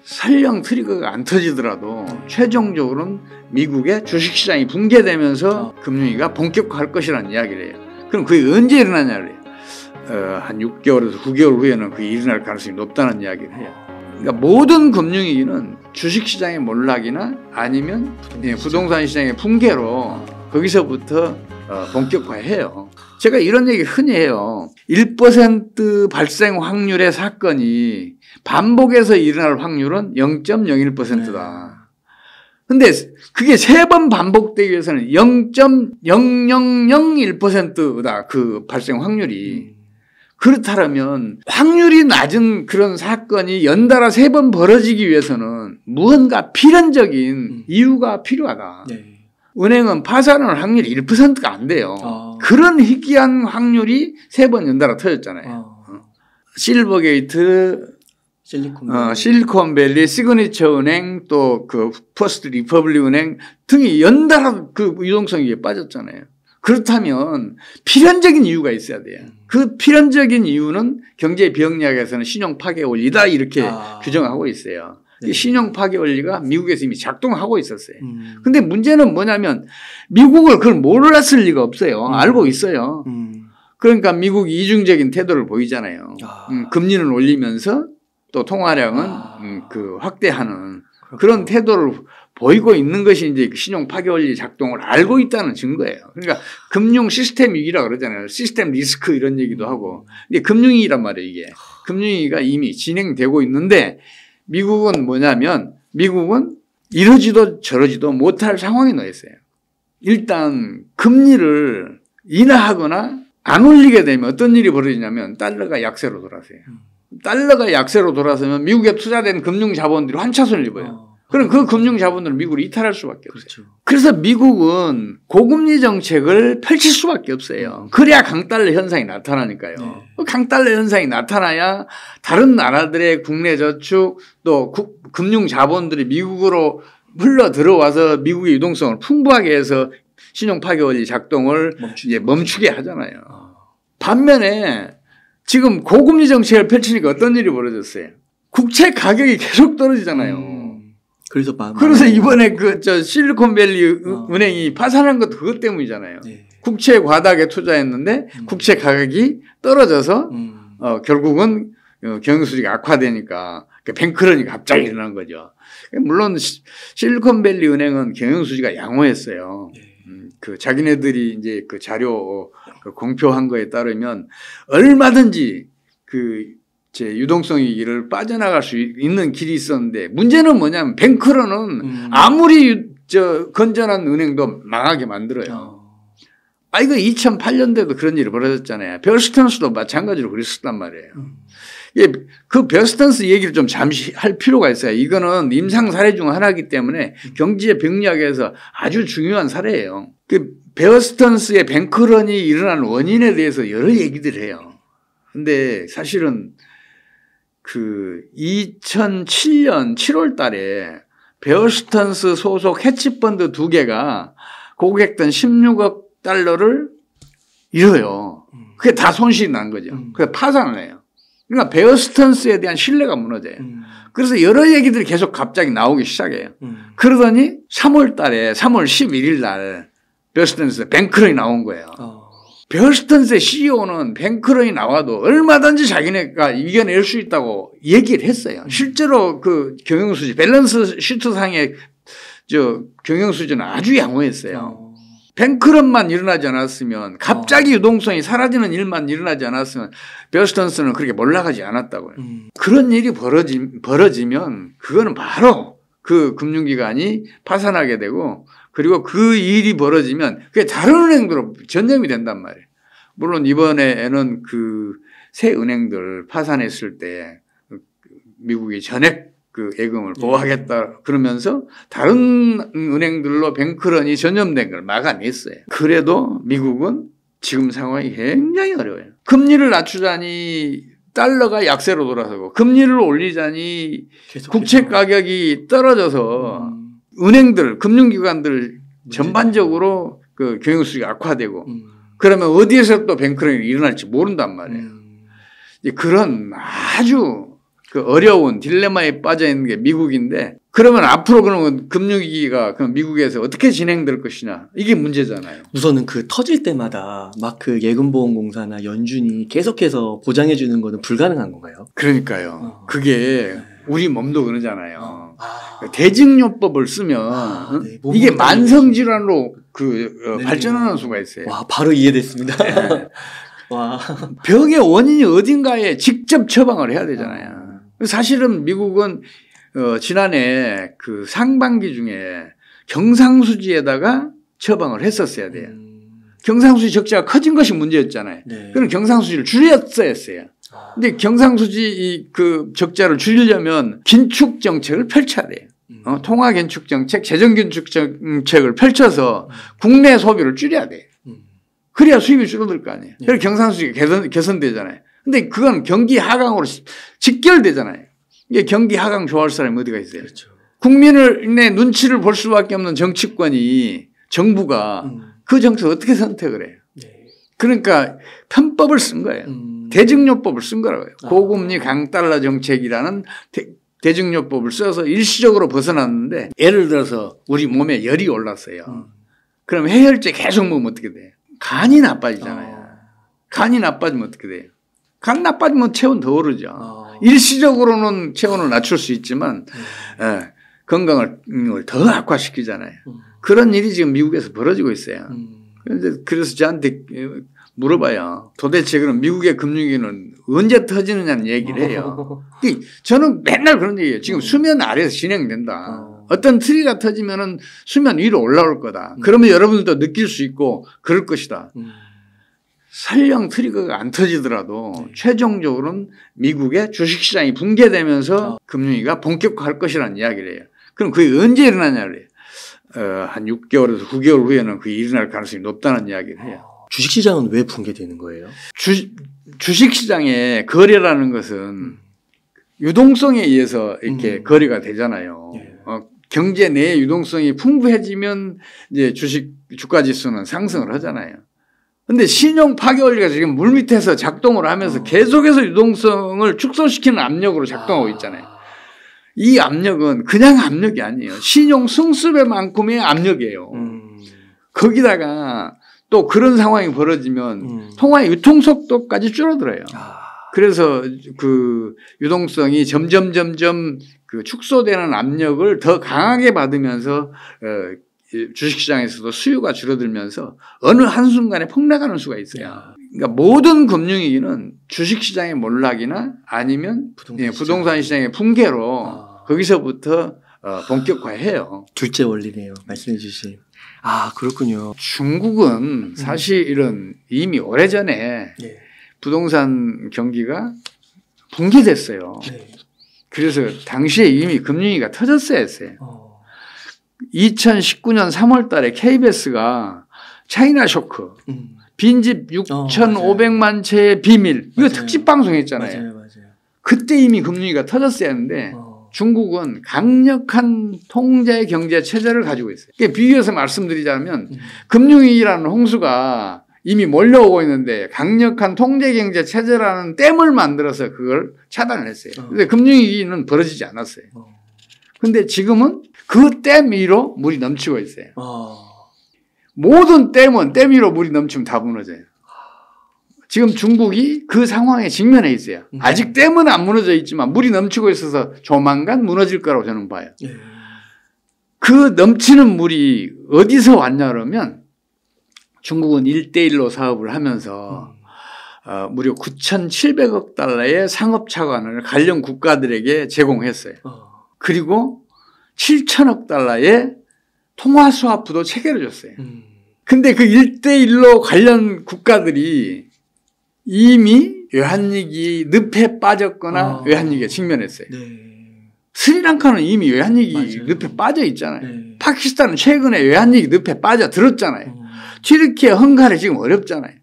설령 트리거가 안 터지더라도 최종적으로는 미국의 주식시장이 붕괴되면서 금융위기가 본격화할 것이라는 이야기를 해요. 그럼 그게 언제 일어나냐를 해요. 한 6개월에서 9개월 후에는 그게 일어날 가능성이 높다는 이야기를 해요. 그러니까 모든 금융위기는 주식시장의 몰락이나 아니면 부동산 시장의 붕괴로 거기서부터 본격화해요. 제가 이런 얘기 흔히 해요. 1% 발생 확률의 사건이 반복해서 일어날 확률은 0.01%다. 근데 그게 3번 반복되기 위해서는 0.0001%다. 그 발생 확률이. 그렇다면 확률이 낮은 그런 사건이 연달아 3번 벌어지기 위해서는 무언가 필연적인 이유가 필요하다. 네. 은행은 파산할 확률이 1%가 안 돼요. 그런 희귀한 확률이 3번 연달아 터졌잖아요. 실버게이트, 실리콘밸리, 시그니처 은행, 또 그 퍼스트 리퍼블릭 은행 등이 연달아 그 유동성이 빠졌잖아요. 그렇다면 필연적인 이유가 있어야 돼요. 그 필연적인 이유는 경제 비영리학에서는 신용 파괴 원리다 이렇게 규정하고 있어요. 네. 신용 파괴 원리가 미국에서 이미 작동하고 있었어요. 근데 문제는 뭐냐면 미국을 그걸 몰랐을 리가 없어요. 알고 있어요. 그러니까 미국이 이중적인 태도를 보이잖아요. 금리는 올리면서 또 통화량은 그 확대하는 그런 태도를 보이고 있는 것이 이제 신용 파괴 원리 작동을 알고 있다는 증거예요. 그러니까 금융 시스템 위기라고 그러잖아요. 시스템 리스크 이런 얘기도 하고. 이게 금융위기란 말이에요, 이게. 금융위기가 이미 진행되고 있는데 미국은 뭐냐면 미국은 이러지도 저러지도 못할 상황에 놓여 있어요. 일단 금리를 인하하거나 안 올리게 되면 어떤 일이 벌어지냐면 달러가 약세로 돌아서요. 달러가 약세로 돌아서면 미국에 투자된 금융 자본들이 환차손을 입어요. 그럼 그 금융 자본들은 미국을 이탈할 수밖에 없어요. 그렇죠. 그래서 미국은 고금리 정책을 펼칠 수밖에 없어요. 그래야 강달러 현상이 나타나니까요. 네. 강달러 현상이 나타나야 다른 나라들의 국내 저축 또 금융 자본들이 미국으로 흘러 들어와서 미국의 유동성을 풍부하게 해서 신용 파괴 원리 작동을 이제 멈추게 하잖아요. 반면에 지금 고금리 정책을 펼치니까 어떤 일이 벌어졌어요? 국채 가격이 계속 떨어지잖아요. 그래서 이번에 실리콘밸리 은행이 파산한 것도 그것 때문이잖아요. 네. 국채 과다하게 투자했는데 국채 가격이 떨어져서 결국은 경영수지가 악화되니까 뱅크런이 갑자기 일어난 거죠. 물론 실리콘밸리 은행은 경영수지가 양호했어요. 그 자기네들이 이제 그 자료 공표한 거에 따르면 얼마든지 제 유동성 위기를 빠져나갈 수 있는 길이 있었는데 문제는 뭐냐면 뱅크런은 아무리 건전한 은행도 망하게 만들어요. 이거 2008년도에도 그런 일이 벌어졌잖아요. 베어스턴스도 마찬가지로 그랬었단 말이에요. 그 베어스턴스 얘기를 좀 잠시 할 필요가 있어요. 이거는 임상 사례 중 하나이기 때문에 경제 병리학에서 아주 중요한 사례예요. 그 베어스턴스의 뱅크런이 일어난 원인에 대해서 여러 얘기들을 해요. 근데 사실은 그 2007년 7월 달에 베어스턴스 소속 헤지펀드 2개가 고객던 16억 달러를 잃어요. 그게 다 손실이 난 거죠. 그래서 파산을 해요. 그러니까 베어스턴스에 대한 신뢰가 무너져요. 그래서 여러 얘기들이 계속 갑자기 나오기 시작해요. 그러더니 3월 달에 3월 11일 날 베어스턴스 뱅크런이 나온 거예요. 베어스턴스의 CEO는 뱅크런이 나와도 얼마든지 자기네가 이겨낼 수 있다고 얘기를 했어요. 실제로 그 경영수지, 밸런스 시트상의 경영수지는 아주 양호했어요. 뱅크런만 일어나지 않았으면 갑자기 유동성이 사라지는 일만 일어나지 않았으면 베어스턴스는 그렇게 몰락하지 않았다고요. 그런 일이 벌어지면 그거는 바로 그 금융기관이 파산하게 되고 그리고 그 일이 벌어지면 그게 다른 은행들로 전염이 된단 말이에요. 물론 이번에는 그 새 은행들 파산했을 때 미국이 전액 그 예금을 보호하겠다 그러면서 다른 은행들로 뱅크런이 전염된 걸 막아냈어요. 그래도 미국은 지금 상황이 굉장히 어려워요. 금리를 낮추자니 달러가 약세로 돌아서고 금리를 올리자니 국채 가격이 떨어져서 은행들, 금융기관들 전반적으로 그 경영수지가 악화되고 그러면 어디에서 또 뱅크런이 일어날지 모른단 말이에요. 그런 아주 그 어려운 딜레마에 빠져 있는 게 미국인데 그러면 앞으로 그러면 금융위기가 그럼 미국에서 어떻게 진행될 것이냐 이게 문제잖아요. 우선은 그 터질 때마다 막 그 예금보험공사나 연준이 계속해서 보장해 주는 거는 불가능한 건가요? 그러니까요. 그게 우리 몸도 그러잖아요. 대증요법을 쓰면 네. 이게 만성질환으로 발전하는 수가 있어요. 와, 바로 이해됐습니다. 네. 와. 병의 원인이 어딘가에 직접 처방을 해야 되잖아요. 사실은 미국은 지난해 그 상반기 중에 경상수지에다가 처방을 했었어야 돼요. 경상수지 적자가 커진 것이 문제였잖아요. 네. 그럼 경상수지를 줄였어야 했어요. 근데 경상수지 그 적자를 줄이려면 긴축 정책을 펼쳐야 돼요. 통화 긴축 정책, 재정 긴축 정책을 펼쳐서 국내 소비를 줄여야 돼요. 그래야 수입이 줄어들 거 아니에요. 그래서 경상수지가 개선되잖아요. 근데 그건 경기 하강으로 직결되잖아요. 이게 경기 하강 좋아할 사람이 어디가 있어요? 그렇죠. 국민의 눈치를 볼 수밖에 없는 정치권이 정부가 그 정책을 어떻게 선택을 해요? 네. 그러니까 편법을 쓴 거예요. 대증요법을 쓴 거라고요. 고금리 강달러 정책이라는 대증요법을 써서 일시적으로 벗어났는데 예를 들어서 우리 몸에 열이 올랐어요. 그럼 해열제 계속 먹으면 어떻게 돼요? 간이 나빠지잖아요. 간이 나빠지면 어떻게 돼요? 간 나빠지면 체온 더 오르죠. 일시적으로는 체온을 낮출 수 있지만 건강을 더 악화시키잖아요. 그런 일이 지금 미국에서 벌어지고 있어요. 그래서 저한테 물어봐요. 도대체 그럼 미국의 금융위기는 언제 터지느냐는 얘기를 해요. 저는 맨날 그런 얘기예요. 지금 수면 아래에서 진행된다. 어떤 트리가 터지면은 수면 위로 올라올 거다. 그러면 여러분들도 느낄 수 있고 그럴 것이다. 설령 트리거가 안 터지더라도 최종적으로는 미국의 주식시장이 붕괴되면서 금융위기가 본격화할 것이라는 이야기를 해요. 그럼 그게 언제 일어나냐를 해요. 한 6개월에서 9개월 후에는 그게 일어날 가능성이 높다는 이야기를 해요. 주식시장은 왜 붕괴되는 거예요? 주식시장의 거래라는 것은 유동성에 의해서 이렇게 거래가 되잖아요. 경제 내의 유동성이 풍부해지면 이제 주가지수는 상승을 하잖아요. 근데 신용 파괴 원리가 지금 물밑에서 작동을 하면서 계속해서 유동성을 축소시키는 압력으로 작동하고 있잖아요. 이 압력은 그냥 압력이 아니에요. 신용 승수배만큼의 압력이에요. 거기다가 또 그런 상황이 벌어지면 통화의 유통 속도까지 줄어들어요. 그래서 그 유동성이 점점 그 축소되는 압력을 더 강하게 받으면서 주식시장에서도 수요가 줄어들면서 어느 한순간에 폭락하는 수가 있어요. 그러니까 모든 금융위기는 주식시장의 몰락이나 아니면 부동산 시장의 붕괴로 거기서부터 본격화해요. 둘째 원리네요. 말씀해 주신. 그렇군요. 중국은 사실은 이미 오래전에 부동산 경기가 붕괴됐어요. 그래서 당시에 이미 금융위기가 터졌어야 했어요. 2019년 3월 달에 KBS가 차이나 쇼크, 빈집 6,500만 채의 비밀, 이거 특집 방송했잖아요. 맞아요. 그때 이미 금융위기가 터졌어야 했는데 중국은 강력한 통제 경제 체제를 가지고 있어요. 그러니까 비교해서 말씀드리자면 금융위기라는 홍수가 이미 몰려오고 있는데 강력한 통제 경제 체제라는 댐을 만들어서 그걸 차단을 했어요. 근데 금융위기는 벌어지지 않았어요. 근데 지금은 그 댐 위로 물이 넘치고 있어요. 모든 댐은 댐 위로 물이 넘치면 다 무너져요. 지금 중국이 그 상황에 직면해 있어요. 아직 댐은 안 무너져 있지만 물이 넘치고 있어서 조만간 무너질 거라고 저는 봐요. 그 넘치는 물이 어디서 왔냐 그러면 중국은 1대1로 사업을 하면서 무려 9,700억 달러의 상업 차관을 관련 국가들에게 제공했어요. 그리고 7천억 달러의 통화 스와프도 체결해 줬어요. 근데 그 1대1로 관련 국가들이 이미 외환위기 늪에 빠졌거나 외환위기에 직면했어요. 스리랑카는 이미 외환위기 늪에 빠져 있잖아요. 파키스탄은 최근에 외환위기 늪에 빠져들었잖아요. 튀르키예, 헝가리 지금 어렵잖아요.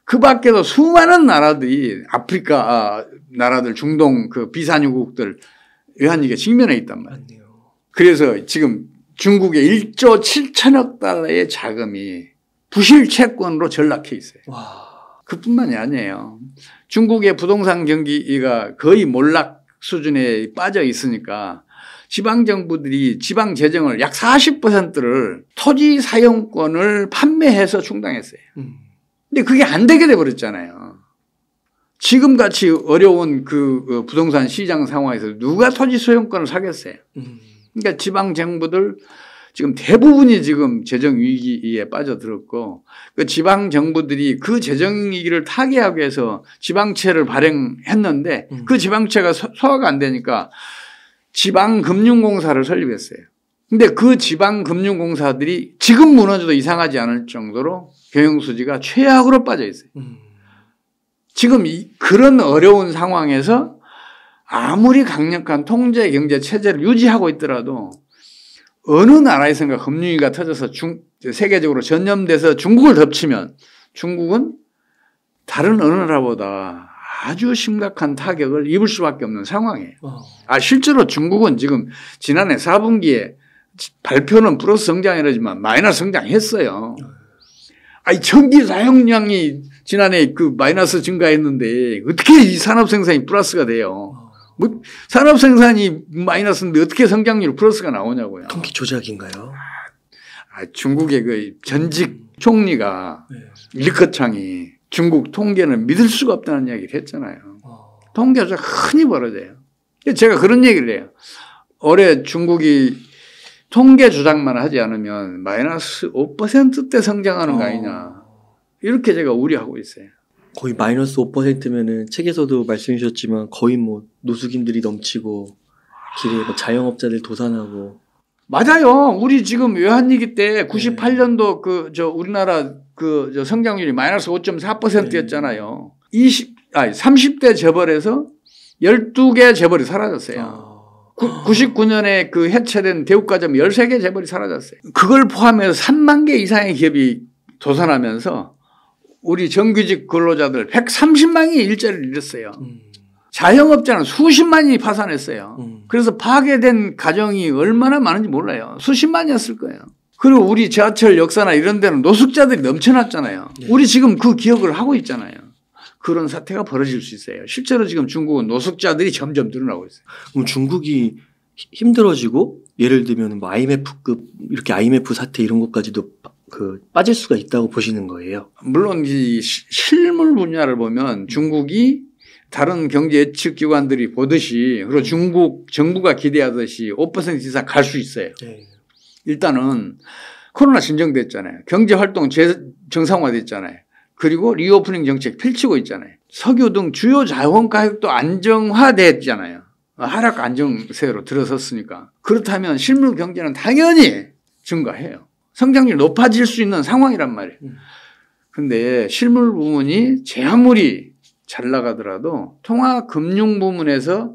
그 밖에도 수많은 나라들이 아프리카 나라들, 중동 그 비산유국들 외환위기에 직면해 있단 말이에요. 그래서 지금 중국의 1조 7천억 달러의 자금이 부실 채권으로 전락해 있어요. 그뿐만이 아니에요. 중국의 부동산 경기가 거의 몰락 수준에 빠져 있으니까 지방정부들이 지방재정을 약 40%를 토지 사용권을 판매해서 충당했어요. 근데 그게 안 되게 돼버렸잖아요. 지금같이 어려운 그 부동산 시장 상황에서 누가 토지 소유권을 사겠어요. 그러니까 지방정부들 지금 대부분이 지금 재정 위기에 빠져들었고 그 지방정부들이 그 재정 위기를 타개하기 위해서 지방채를 발행했는데 그 지방채가 소화가 안 되니까 지방금융공사를 설립했어요. 근데 그 지방금융공사들이 지금 무너져도 이상하지 않을 정도로 경영수지가 최악으로 빠져 있어요. 지금 그런 어려운 상황에서 아무리 강력한 통제 경제 체제를 유지하고 있더라도 어느 나라에선가 금융위기가 터져서 세계적으로 전염돼서 중국을 덮치면 중국은 다른 어느 나라보다 아주 심각한 타격을 입을 수밖에 없는 상황이에요. 실제로 중국은 지금 지난해 4분기에 발표는 플러스 성장이라지만 마이너스 성장했어요. 전기 사용량이 지난해 그 마이너스 증가했는데 어떻게 이 산업 생산이 플러스가 돼요? 뭐 산업 생산이 마이너스인데 어떻게 성장률 플러스가 나오냐고요. 통계 조작인가요? 중국의 그 전직 총리가 리커창이 중국 통계는 믿을 수가 없다는 이야기를 했잖아요. 통계 조작 흔히 벌어져요. 제가 그런 얘기를 해요. 올해 중국이 통계 조작만 하지 않으면 마이너스 5%대 성장하는 거 아니냐. 이렇게 제가 우려하고 있어요. 거의 마이너스 5%면은 책에서도 말씀해 주셨지만 거의 뭐 노숙인들이 넘치고 길에 뭐 자영업자들 도산하고. 맞아요. 우리 지금 외환위기 때 98년도 우리나라 성장률이 마이너스 5.4%였잖아요. 30대 재벌에서 12개 재벌이 사라졌어요. 99년에 그 해체된 대우가점 13개 재벌이 사라졌어요. 그걸 포함해서 3만 개 이상의 기업이 도산하면서 우리 정규직 근로자들 130만이 일자리를 잃었어요. 자영업자는 수십만이 파산했어요. 그래서 파괴된 가정이 얼마나 많은지 몰라요. 수십만이었을 거예요. 그리고 우리 지하철 역사나 이런 데는 노숙자들이 넘쳐났잖아요. 우리 지금 그 기억을 하고 있잖아요. 그런 사태가 벌어질 수 있어요. 실제로 지금 중국은 노숙자들이 점점 늘어나고 있어요. 그럼 중국이 힘들어지고 예를 들면 뭐 IMF급 이렇게 IMF 사태 이런 것까지도 빠질 수가 있다고 보시는 거예요? 물론 이 실물 분야를 보면 중국이 다른 경제 예측 기관들이 보듯이 그리고 중국 정부가 기대하듯이 5% 이상 갈 수 있어요. 일단은 코로나 진정됐잖아요. 경제 활동 정상화됐잖아요. 그리고 리오프닝 정책 펼치고 있잖아요. 석유 등 주요 자원 가격도 안정화됐잖아요. 하락 안정세로 들어섰으니까. 그렇다면 실물 경제는 당연히 증가해요. 성장률이 높아질 수 있는 상황이란 말이에요. 그런데 실물 부문이 제 아무리 잘 나가더라도 통화금융 부문에서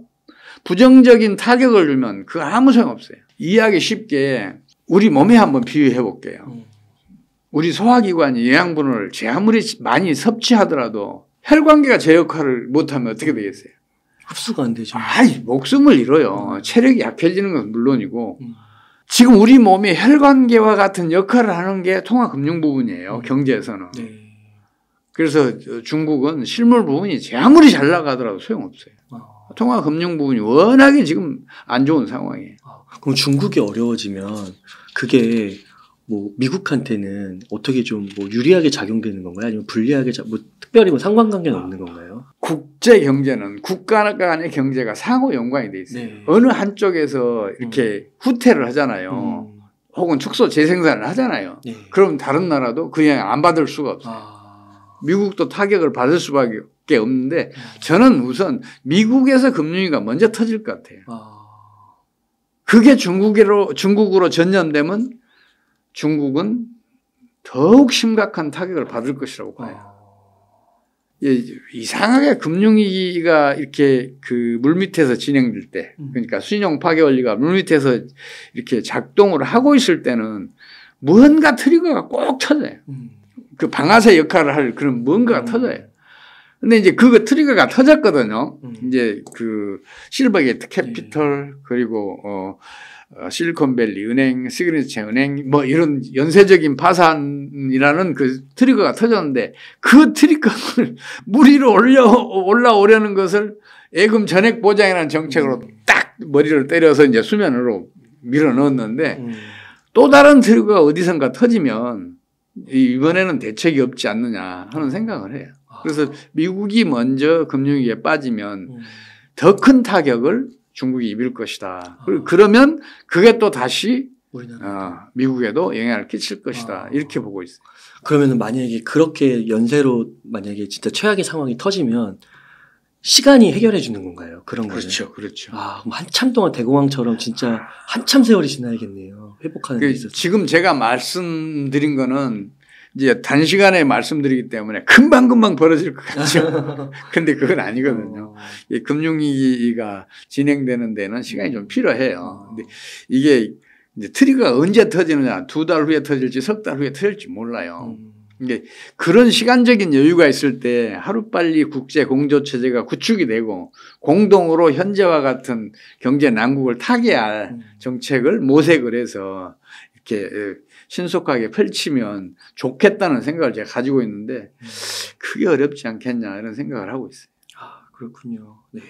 부정적인 타격을 주면 그 아무 소용없어요. 이해하기 쉽게 우리 몸에 한번 비유해 볼게요. 우리 소화기관이 영양분을 제 아무리 많이 섭취하더라도 혈관계가 제 역할을 못하면 어떻게 되겠어요? 흡수가 안 되죠. 목숨을 잃어요. 체력이 약해지는 건 물론이고 지금 우리 몸이 혈관계와 같은 역할을 하는 게 통화금융 부분이에요. 경제에서는. 그래서 중국은 실물 부분이 제 아무리 잘 나가더라도 소용없어요. 통화금융 부분이 워낙에 지금 안 좋은 상황이에요. 그럼 중국이 어려워지면 그게 뭐 미국한테는 어떻게 좀 뭐 유리하게 작용되는 건가요? 아니면 불리하게 특별히 뭐 상관관계는 없는 건가요? 국제 경제는 국가 간의 경제가 상호 연관이 돼 있어요. 어느 한쪽에서 이렇게 후퇴를 하잖아요. 혹은 축소 재생산을 하잖아요. 그럼 다른 나라도 그 영향 안 받을 수가 없어요. 미국도 타격을 받을 수밖에 없는데 저는 우선 미국에서 금융위기가 먼저 터질 것 같아요. 그게 중국으로 전염되면 중국은 더욱 심각한 타격을 받을 것이라고 봐요. 이상하게 금융위기가 이렇게 그 물밑에서 진행될 때, 그러니까 신용 파괴 원리가 물밑에서 이렇게 작동을 하고 있을 때는 뭔가 트리거가 꼭 터져요. 그 방아쇠 역할을 할 그런 뭔가가 터져요. 근데 이제 그 트리거가 터졌거든요. 이제 그 실버게이트 캐피털 그리고 실리콘밸리 은행, 시그니처 은행 뭐 이런 연쇄적인 파산이라는 그 트리거가 터졌는데 그 트리거를 물 위로 올라오려는 것을 예금 전액 보장이라는 정책으로 딱 머리를 때려서 이제 수면으로 밀어 넣었는데 또 다른 트리거가 어디선가 터지면 이번에는 대책이 없지 않느냐 하는 생각을 해요. 그래서 미국이 먼저 금융위기에 빠지면 더 큰 타격을 중국이 입을 것이다. 그러면 그게 또 다시 미국에도 영향을 끼칠 것이다. 이렇게 보고 있어요. 그러면 만약에 그렇게 연쇄로 만약에 진짜 최악의 상황이 터지면 시간이 해결해 주는 건가요? 그런 거는. 그렇죠. 그렇죠. 그럼 한참 동안 대공황처럼 진짜 한참 세월이 지나야겠네요. 회복하는 데 있어서. 지금 제가 말씀드린 거는 이제 단시간에 말씀드리기 때문에 금방금방 벌어질 것 같죠. 근데 그건 아니거든요. 이 금융위기가 진행되는 데는 시간이 좀 필요해요. 근데 이게 이제 트리거가 언제 터지느냐, 2달 후에 터질지 3달 후에 터질지 몰라요. 이게 그런 시간적인 여유가 있을 때 하루빨리 국제 공조 체제가 구축이 되고 공동으로 현재와 같은 경제 난국을 타개할 정책을 모색을 해서 이렇게 신속하게 펼치면 좋겠다는 생각을 제가 가지고 있는데 그게 어렵지 않겠냐 이런 생각을 하고 있어요. 그렇군요. 네.